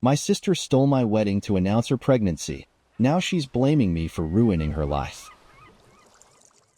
My sister stole my wedding to announce her pregnancy. Now she's blaming me for ruining her life.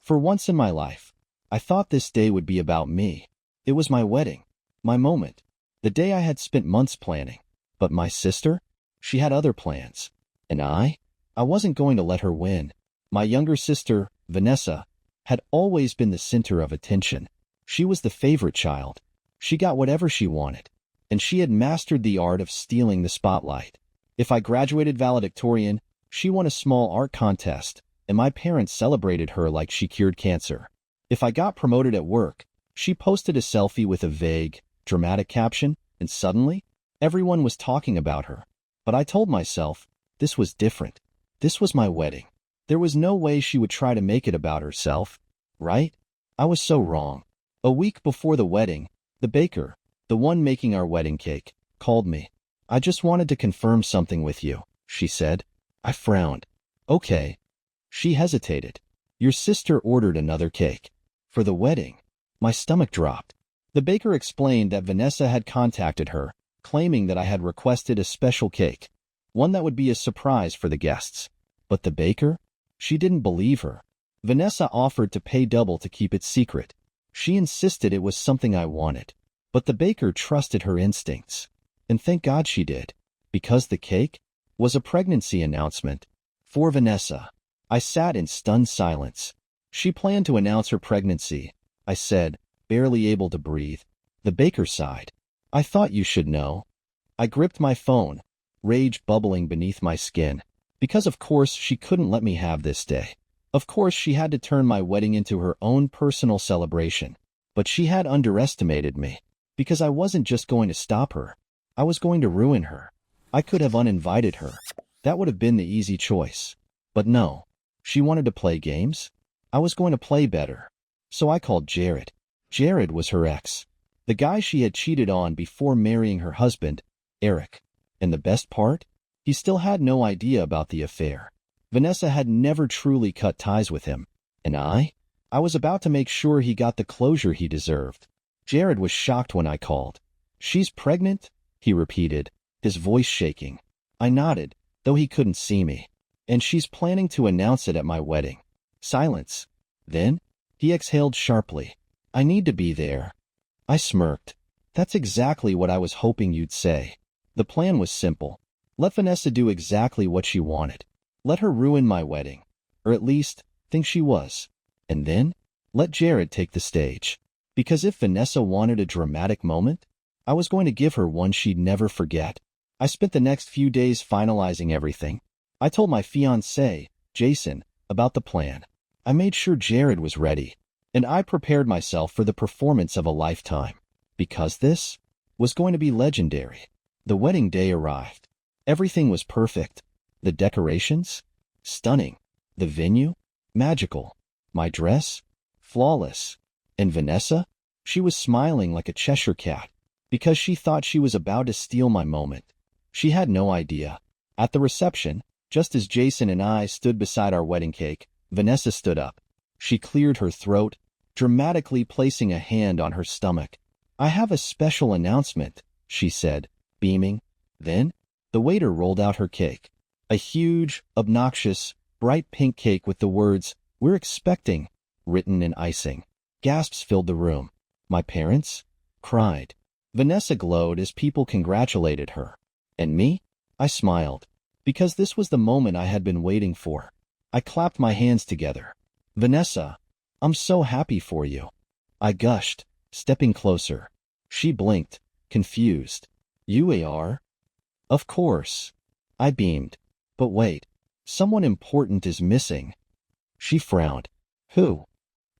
For once in my life, I thought this day would be about me. It was my wedding, my moment, the day I had spent months planning. But my sister? She had other plans. And I wasn't going to let her win. My younger sister, Vanessa, had always been the center of attention. She was the favorite child. She got whatever she wanted, and she had mastered the art of stealing the spotlight. If I graduated valedictorian, she won a small art contest, and my parents celebrated her like she cured cancer. If I got promoted at work, she posted a selfie with a vague, dramatic caption, and suddenly, everyone was talking about her. But I told myself, this was different. This was my wedding. There was no way she would try to make it about herself, right? I was so wrong. A week before the wedding, the baker, the one making our wedding cake, called me. I just wanted to confirm something with you, she said. I frowned. Okay. She hesitated. Your sister ordered another cake. For the wedding. My stomach dropped. The baker explained that Vanessa had contacted her, claiming that I had requested a special cake, one that would be a surprise for the guests. But the baker? She didn't believe her. Vanessa offered to pay double to keep it secret. She insisted it was something I wanted. But the baker trusted her instincts. And thank God she did. Because the cake was a pregnancy announcement. For Vanessa. I sat in stunned silence. She planned to announce her pregnancy, I said, barely able to breathe. The baker sighed. I thought you should know. I gripped my phone, rage bubbling beneath my skin. Because of course she couldn't let me have this day. Of course she had to turn my wedding into her own personal celebration. But she had underestimated me. Because I wasn't just going to stop her. I was going to ruin her. I could have uninvited her. That would have been the easy choice. But no. She wanted to play games. I was going to play better. So I called Jared. Jared was her ex. The guy she had cheated on before marrying her husband, Eric. And the best part? He still had no idea about the affair. Vanessa had never truly cut ties with him. And I was about to make sure he got the closure he deserved. Jared was shocked when I called. She's pregnant? He repeated, his voice shaking. I nodded, though he couldn't see me. And she's planning to announce it at my wedding. Silence. Then, he exhaled sharply. I need to be there. I smirked. That's exactly what I was hoping you'd say. The plan was simple. Let Vanessa do exactly what she wanted. Let her ruin my wedding. Or at least, think she was. And then, let Jared take the stage. Because if Vanessa wanted a dramatic moment, I was going to give her one she'd never forget. I spent the next few days finalizing everything. I told my fiancé, Jason, about the plan. I made sure Jared was ready. And I prepared myself for the performance of a lifetime. Because this was going to be legendary. The wedding day arrived. Everything was perfect. The decorations? Stunning. The venue? Magical. My dress? Flawless. And Vanessa? She was smiling like a Cheshire cat. Because she thought she was about to steal my moment. She had no idea. At the reception, just as Jason and I stood beside our wedding cake, Vanessa stood up. She cleared her throat, dramatically placing a hand on her stomach. I have a special announcement, she said, beaming. Then, the waiter rolled out her cake. A huge, obnoxious, bright pink cake with the words, "We're expecting," written in icing. Gasps filled the room. My parents cried. Vanessa glowed as people congratulated her. And me? I smiled. Because this was the moment I had been waiting for. I clapped my hands together. Vanessa, I'm so happy for you. I gushed, stepping closer. She blinked, confused. You are? Of course. I beamed. But wait, someone important is missing. She frowned. Who?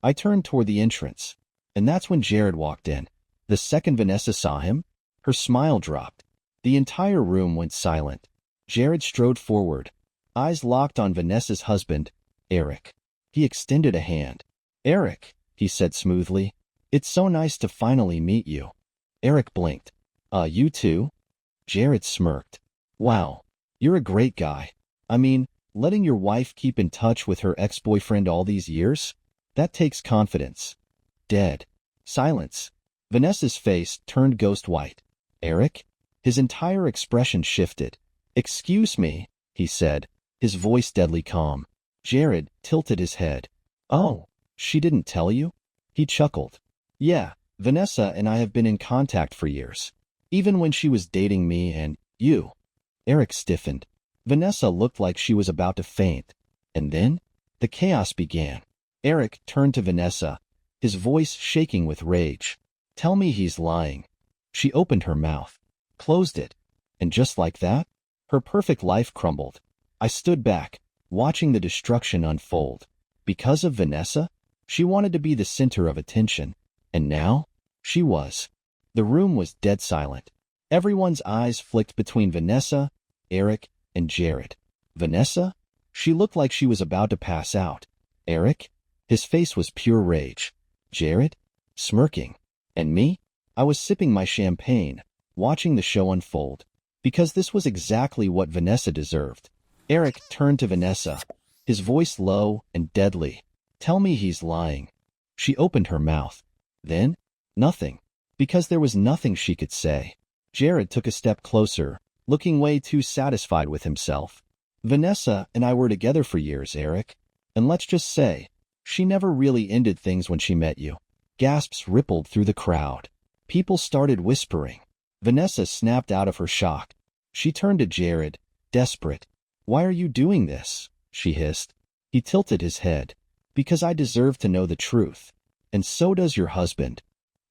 I turned toward the entrance. And that's when Jared walked in. The second Vanessa saw him, her smile dropped. The entire room went silent. Jared strode forward, eyes locked on Vanessa's husband, Eric. He extended a hand. Eric, he said smoothly, it's so nice to finally meet you. Eric blinked. You too? Jared smirked. Wow, you're a great guy. I mean, letting your wife keep in touch with her ex-boyfriend all these years? That takes confidence. Dead. Silence. Vanessa's face turned ghost white. Eric? His entire expression shifted. "Excuse me," he said, his voice deadly calm. Jared tilted his head. "Oh, she didn't tell you?" He chuckled. "Yeah, Vanessa and I have been in contact for years. Even when she was dating me and you." Eric stiffened. Vanessa looked like she was about to faint. And then, the chaos began. Eric turned to Vanessa, his voice shaking with rage. "Tell me he's lying." She opened her mouth, closed it, and just like that, her perfect life crumbled. I stood back, watching the destruction unfold. Because of Vanessa, she wanted to be the center of attention. And now, she was. The room was dead silent. Everyone's eyes flicked between Vanessa, Eric, and Jared. Vanessa? She looked like she was about to pass out. Eric? His face was pure rage. Jared? Smirking. And me? I was sipping my champagne, watching the show unfold. Because this was exactly what Vanessa deserved. Eric turned to Vanessa, his voice low and deadly. "Tell me he's lying." She opened her mouth. Then, nothing. Because there was nothing she could say. Jared took a step closer, looking way too satisfied with himself. "Vanessa and I were together for years, Eric. And let's just say, she never really ended things when she met you." Gasps rippled through the crowd. People started whispering. Vanessa snapped out of her shock. She turned to Jared, desperate. "Why are you doing this?" she hissed. He tilted his head. "Because I deserve to know the truth. And so does your husband."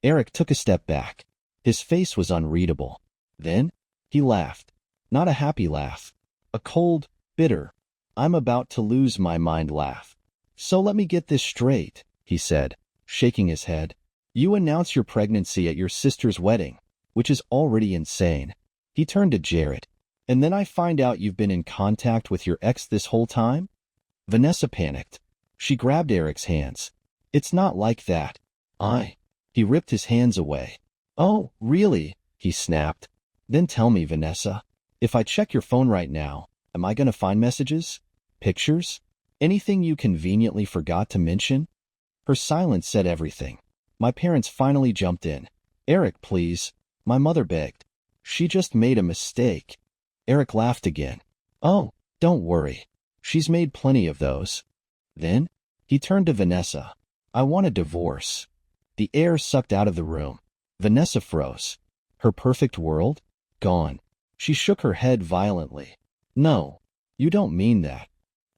Eric took a step back. His face was unreadable. Then, he laughed. Not a happy laugh. A cold, bitter, "I'm about to lose my mind" laugh. "So let me get this straight," he said, shaking his head. "You announce your pregnancy at your sister's wedding, which is already insane." He turned to Jared. "And then I find out you've been in contact with your ex this whole time?" Vanessa panicked. She grabbed Eric's hands. "It's not like that. He ripped his hands away. "Oh, really?" he snapped. "Then tell me, Vanessa. If I check your phone right now, am I going to find messages? Pictures? Anything you conveniently forgot to mention?" Her silence said everything. My parents finally jumped in. "Eric, please," my mother begged. "She just made a mistake." Eric laughed again. "Oh, don't worry. She's made plenty of those." Then, he turned to Vanessa. "I want a divorce." The air sucked out of the room. Vanessa froze. Her perfect world? Gone. She shook her head violently. "No, you don't mean that."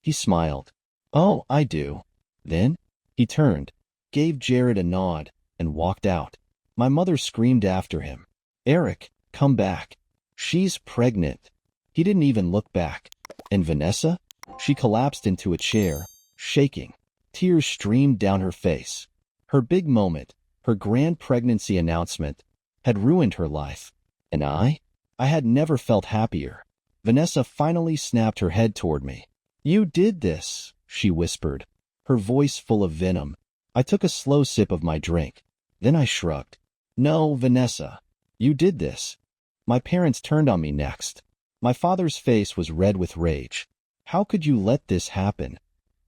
He smiled. "Oh, I do." Then, he turned, gave Jared a nod, and walked out. My mother screamed after him. "Eric, come back. She's pregnant." He didn't even look back. And Vanessa? She collapsed into a chair, shaking. Tears streamed down her face. Her big moment, her grand pregnancy announcement, had ruined her life. And I had never felt happier. Vanessa finally snapped her head toward me. "You did this," she whispered, her voice full of venom. I took a slow sip of my drink. Then I shrugged. "No, Vanessa, you did this." My parents turned on me next. My father's face was red with rage. "How could you let this happen?"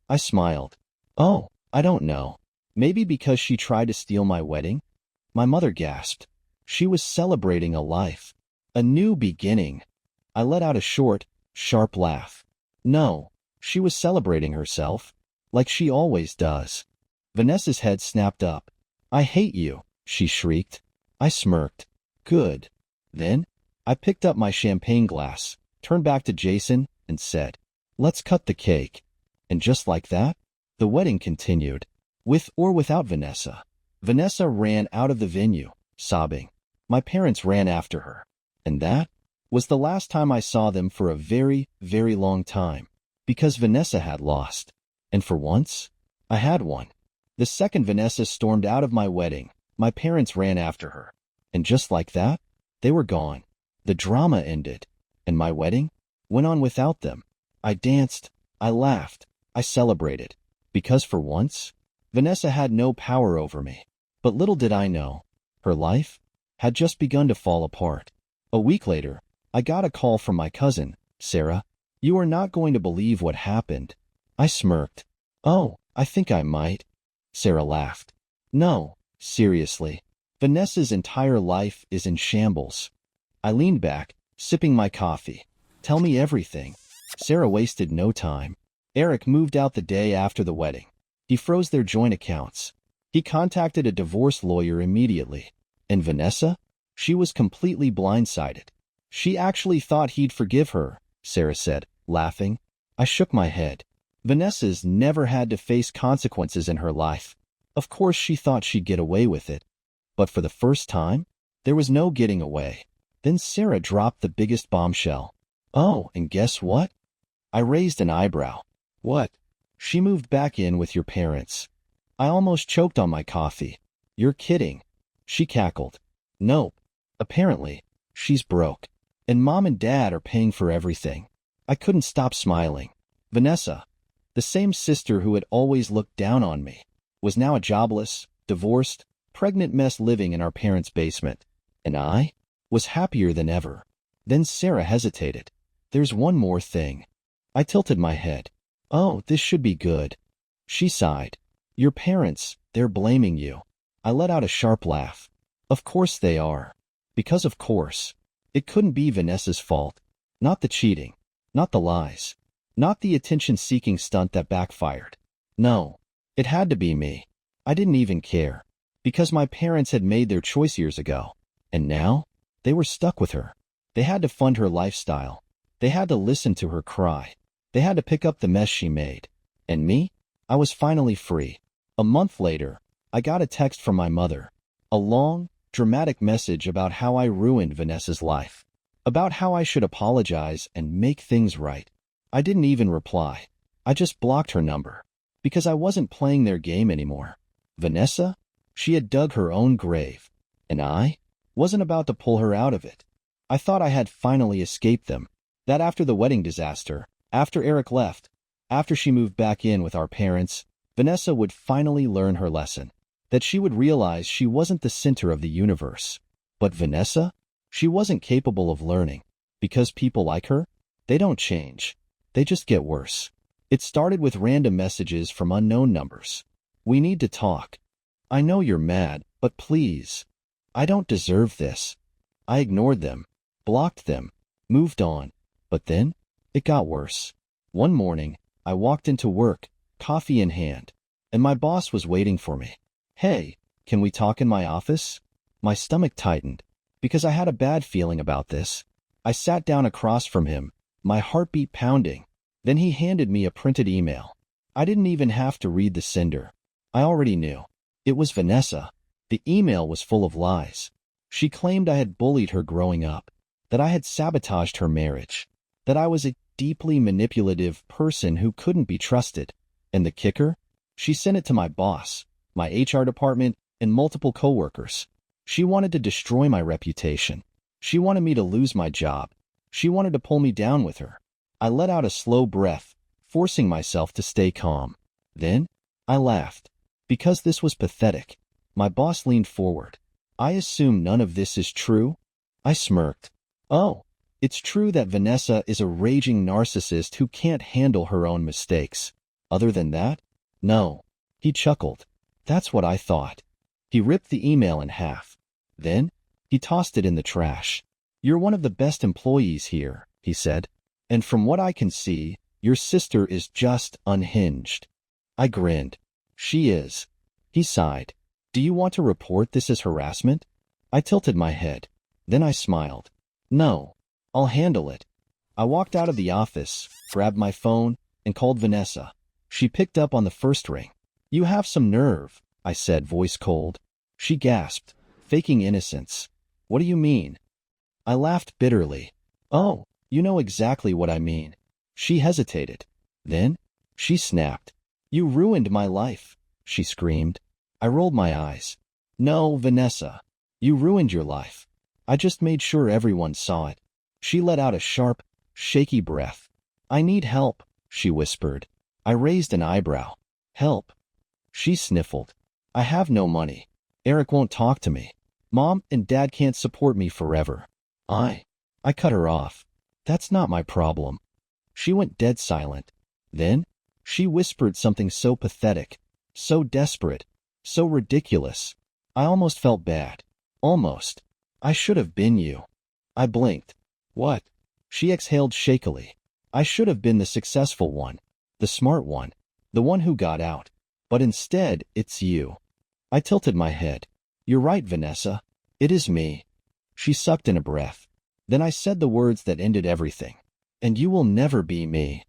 I smiled. "Oh, I don't know. Maybe because she tried to steal my wedding?" My mother gasped. She was celebrating a life. A new beginning. I let out a short, sharp laugh. No, she was celebrating herself, like she always does. Vanessa's head snapped up. "I hate you," she shrieked. I smirked. "Good." Then, I picked up my champagne glass, turned back to Jason, and said, "Let's cut the cake." And just like that, the wedding continued. With or without Vanessa. Vanessa ran out of the venue, sobbing. My parents ran after her. And that was the last time I saw them for a very, very long time. Because Vanessa had lost. And for once, I had won. The second Vanessa stormed out of my wedding, my parents ran after her. And just like that, they were gone. The drama ended. And my wedding went on without them. I danced, I laughed, I celebrated. Because for once, Vanessa had no power over me. But little did I know, her life had just begun to fall apart. A week later, I got a call from my cousin, Sarah. "You are not going to believe what happened." I smirked. "Oh, I think I might." Sarah laughed. "No, seriously. Vanessa's entire life is in shambles." I leaned back, sipping my coffee. Tell me everything. Sarah wasted no time. Eric moved out the day after the wedding. He froze their joint accounts. He contacted a divorce lawyer immediately. And Vanessa? She was completely blindsided. She actually thought he'd forgive her, Sarah said, laughing. I shook my head. Vanessa's never had to face consequences in her life. Of course she thought she'd get away with it. But for the first time, there was no getting away. Then Sarah dropped the biggest bombshell. Oh, and guess what? I raised an eyebrow. What? She moved back in with your parents. I almost choked on my coffee. You're kidding. She cackled. Nope. Apparently, she's broke. And Mom and Dad are paying for everything. I couldn't stop smiling. Vanessa, the same sister who had always looked down on me, was now a jobless, divorced, pregnant mess living in our parents' basement. And I was happier than ever. Then Sarah hesitated. There's one more thing. I tilted my head. Oh, this should be good. She sighed. Your parents, they're blaming you. I let out a sharp laugh. Of course they are. Because of course. It couldn't be Vanessa's fault. Not the cheating. Not the lies. Not the attention-seeking stunt that backfired. No. It had to be me. I didn't even care. Because my parents had made their choice years ago. And now, they were stuck with her. They had to fund her lifestyle. They had to listen to her cry. They had to pick up the mess she made. And me? I was finally free. A month later, I got a text from my mother. A long, dramatic message about how I ruined Vanessa's life. About how I should apologize and make things right. I didn't even reply. I just blocked her number. Because I wasn't playing their game anymore. Vanessa? She had dug her own grave. And I wasn't about to pull her out of it. I thought I had finally escaped them. That after the wedding disaster, after Eric left, after she moved back in with our parents, Vanessa would finally learn her lesson. That she would realize she wasn't the center of the universe. But Vanessa? She wasn't capable of learning. Because people like her? They don't change. They just get worse. It started with random messages from unknown numbers. We need to talk. I know you're mad, but please. I don't deserve this. I ignored them, blocked them, moved on. But then, it got worse. One morning, I walked into work, coffee in hand, and my boss was waiting for me. Hey, can we talk in my office? My stomach tightened, because I had a bad feeling about this. I sat down across from him, my heartbeat pounding. Then he handed me a printed email. I didn't even have to read the sender. I already knew. It was Vanessa. The email was full of lies. She claimed I had bullied her growing up, that I had sabotaged her marriage, that I was a deeply manipulative person who couldn't be trusted. And the kicker? She sent it to my boss, my HR department, and multiple coworkers. She wanted to destroy my reputation. She wanted me to lose my job. She wanted to pull me down with her. I let out a slow breath, forcing myself to stay calm. Then, I laughed. Because this was pathetic. My boss leaned forward. I assume none of this is true? I smirked. Oh, it's true that Vanessa is a raging narcissist who can't handle her own mistakes. Other than that? No. He chuckled. That's what I thought. He ripped the email in half. Then, he tossed it in the trash. You're one of the best employees here, he said. And from what I can see, your sister is just unhinged. I grinned. She is. He sighed. Do you want to report this as harassment? I tilted my head. Then I smiled. No, I'll handle it. I walked out of the office, grabbed my phone, and called Vanessa. She picked up on the first ring. You have some nerve, I said, voice cold. She gasped, faking innocence. What do you mean? I laughed bitterly. Oh, you know exactly what I mean. She hesitated. Then, she snapped. You ruined my life, she screamed. I rolled my eyes. No, Vanessa. You ruined your life. I just made sure everyone saw it. She let out a sharp, shaky breath. I need help, she whispered. I raised an eyebrow. Help. She sniffled. I have no money. Eric won't talk to me. Mom and Dad can't support me forever. I cut her off. That's not my problem. She went dead silent. Then, she whispered something so pathetic, so desperate, so ridiculous. I almost felt bad. Almost. I should have been you. I blinked. What? She exhaled shakily. I should have been the successful one, the smart one, the one who got out. But instead, it's you. I tilted my head. You're right, Vanessa. It is me. She sucked in a breath. Then I said the words that ended everything. And you will never be me.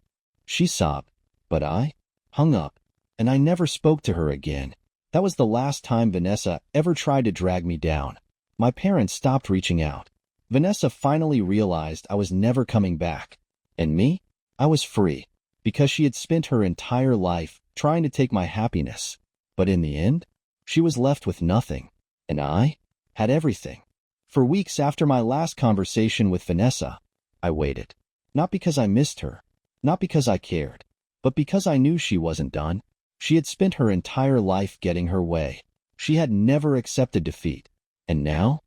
She sobbed. But I hung up, and I never spoke to her again. That was the last time Vanessa ever tried to drag me down. My parents stopped reaching out. Vanessa finally realized I was never coming back. And me? I was free, because she had spent her entire life trying to take my happiness. But in the end, she was left with nothing. And I had everything. For weeks after my last conversation with Vanessa, I waited. Not because I missed her, not because I cared, but because I knew she wasn't done. She had spent her entire life getting her way. She had never accepted defeat. And now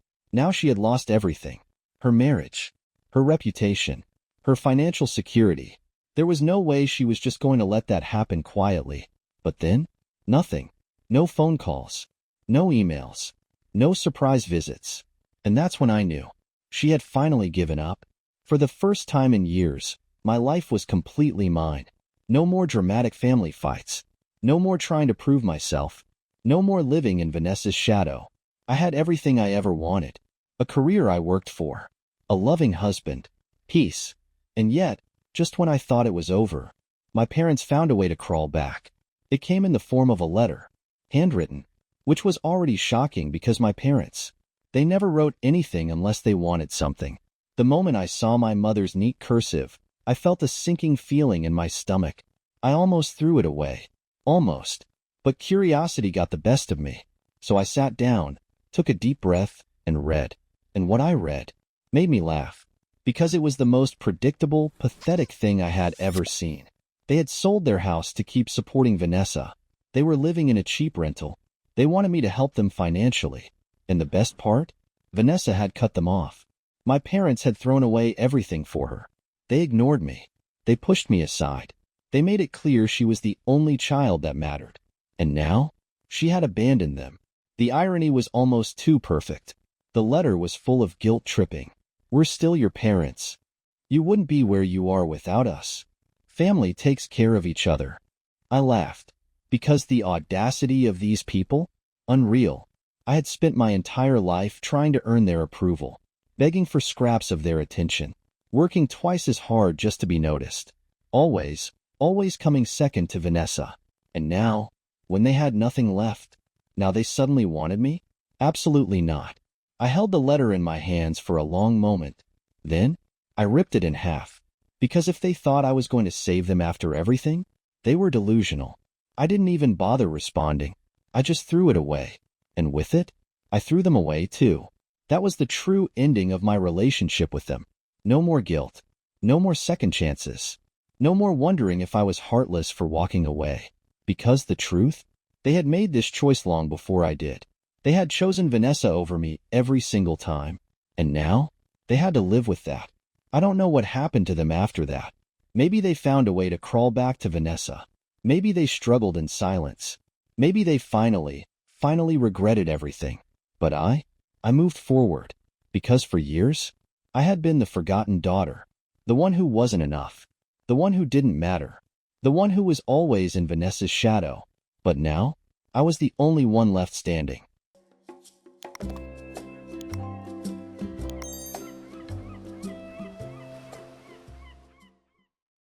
she had lost everything. Her marriage, her reputation, her financial security. There was no way she was just going to let that happen quietly. But then, nothing. No phone calls, no emails, no surprise visits. And that's when I knew. She had finally given up. For the first time in years, my life was completely mine. No more dramatic family fights. No more trying to prove myself. No more living in Vanessa's shadow. I had everything I ever wanted. A career I worked for. A loving husband. Peace. And yet, just when I thought it was over, my parents found a way to crawl back. It came in the form of a letter. Handwritten. Which was already shocking because my parents, they never wrote anything unless they wanted something. The moment I saw my mother's neat cursive, I felt a sinking feeling in my stomach. I almost threw it away. Almost. But curiosity got the best of me. So I sat down, took a deep breath, and read. And what I read made me laugh. Because it was the most predictable, pathetic thing I had ever seen. They had sold their house to keep supporting Vanessa. They were living in a cheap rental. They wanted me to help them financially. And the best part? Vanessa had cut them off. My parents had thrown away everything for her. They ignored me. They pushed me aside. They made it clear she was the only child that mattered. And now, she had abandoned them. The irony was almost too perfect. The letter was full of guilt-tripping. We're still your parents. You wouldn't be where you are without us. Family takes care of each other. I laughed. Because the audacity of these people? Unreal. I had spent my entire life trying to earn their approval, begging for scraps of their attention, working twice as hard just to be noticed. Always coming second to Vanessa. And now, when they had nothing left, now they suddenly wanted me? Absolutely not. I held the letter in my hands for a long moment. Then, I ripped it in half. Because if they thought I was going to save them after everything, they were delusional. I didn't even bother responding. I just threw it away. And with it, I threw them away too. That was the true ending of my relationship with them. No more guilt. No more second chances. No more wondering if I was heartless for walking away. Because the truth? They had made this choice long before I did. They had chosen Vanessa over me every single time. And now, they had to live with that. I don't know what happened to them after that. Maybe they found a way to crawl back to Vanessa. Maybe they struggled in silence. Maybe they finally regretted everything. But I moved forward. Because for years, I had been the forgotten daughter. The one who wasn't enough. The one who didn't matter. The one who was always in Vanessa's shadow. But now, I was the only one left standing.